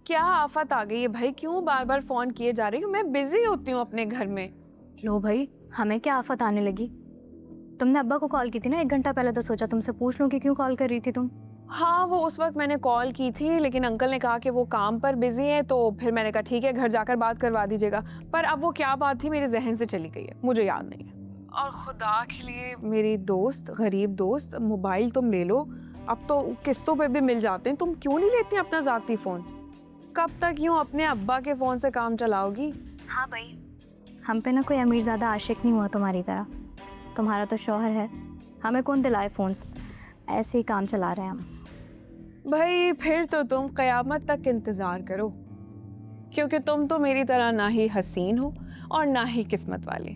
क्या आफत आ गई है भाई? क्यों बार बार फोन किए जा रही हूँ? मैं बिजी होती हूँ अपने घर में। लो भाई, हमें क्या आफत आने लगी? तुमने अब्बा को कॉल की थी ना 1 घंटा पहले, तो सोचा तुमसे पूछ लूं कि क्यों कॉल कर रही थी तुम। हाँ, वो उस वक्त मैंने कॉल की थी, लेकिन अंकल ने कहा कि वो काम पर बिजी है, तो फिर मैंने कहा ठीक है, घर जाकर बात करवा दीजिएगा। पर अब वो क्या बात थी मेरे जहन से चली गई है, मुझे याद नहीं है। और खुदा के लिए मेरी दोस्त, गरीब दोस्त, मोबाइल तुम ले लो, अब तो किस्तों पे भी मिल जाते हैं, तुम क्यों नहीं लेती अपना जाती फोन? कब तक यूं अपने अब्बा के फोन से काम चलाओगी? हाँ भाई, हम पे ना कोई अमीरज़ादा आशिक नहीं हुआ तुम्हारी तरह। तुम्हारा तो शौहर है, हमें कौन दिलाए फ़ोन्स। ऐसे ही काम चला रहे हैं हम। भाई फिर तो तुम कयामत तक इंतजार करो, क्योंकि तुम तो मेरी तरह ना ही हसीन हो और ना ही किस्मत वाले।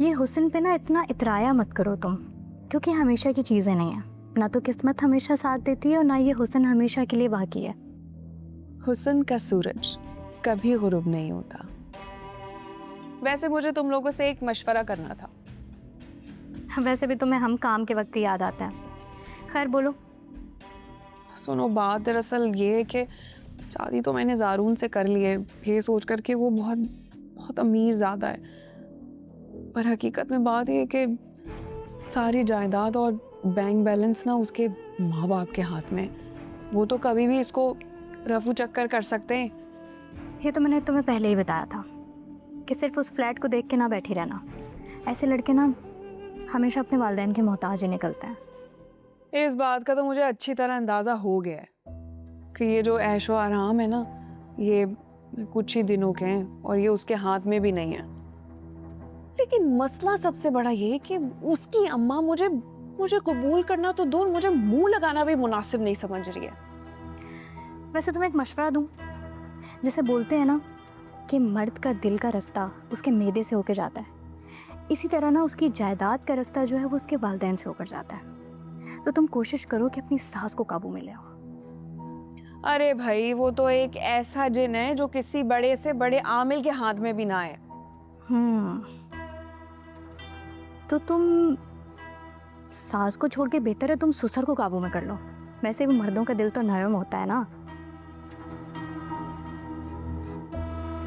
ये हुस्न पे ना इतना इतराया मत करो तुम, क्योंकि हमेशा की चीज़ें नहीं हैं। ना तो किस्मत हमेशा साथ देती है और ना ये हुस्न हमेशा के लिए बाकी है। हुस्न का सूरज कभी गुरूब नहीं होता। वैसे मुझे तुम लोगों से एक मशवरा करना था। वैसे भी तुम्हें हम काम के वक्त ही याद आता है। खैर बोलो। सुनो, बात दरअसल ये है कि शादी तो मैंने ज़ारून से कर ली है, ये सोच कर कि वो बहुत बहुत अमीर ज़्यादा है। पर हकीकत में बात ये है कि सारी जायदाद और बैंक बैलेंस ना उसके माँ बाप के हाथ में। वो तो कभी भी इसको रफू चक्कर कर सकते हैं। ये तो मैंने तुम्हें पहले ही बताया था कि सिर्फ उस फ्लैट को देख के ना बैठी रहना। ऐसे लड़के ना हमेशा अपने वालिदैन के मोहताज ही निकलते हैं। इस बात का तो मुझे अच्छी तरह अंदाज़ा हो गया है कि ये जो ऐशो आराम है ना, ये कुछ ही दिनों के हैं और ये उसके हाथ में भी नहीं है। लेकिन मसला सबसे बड़ा ये है कि उसकी अम्मा मुझे मुझे कबूल करना तो दूर, मुझे मुंह लगाना भी मुनासिब नहीं समझ रही है। वैसे तुम्हें एक मशवरा दूं? जैसे बोलते हैं ना कि मर्द का दिल का रास्ता उसके मैदे से होकर जाता है, इसी तरह ना उसकी जायदाद का रास्ता जो है वो उसके वालिदैन से होकर जाता है। तो तुम कोशिश करो कि अपनी सास को काबू में ले आओ। अरे भाई, वो तो एक ऐसा जिन है जो किसी बड़े से बड़े आमिल के हाथ में भी ना है। तो तुम सास को छोड़ के बेहतर है तुम ससुर को काबू में कर लो। वैसे भी मर्दों का दिल तो नरम होता है ना।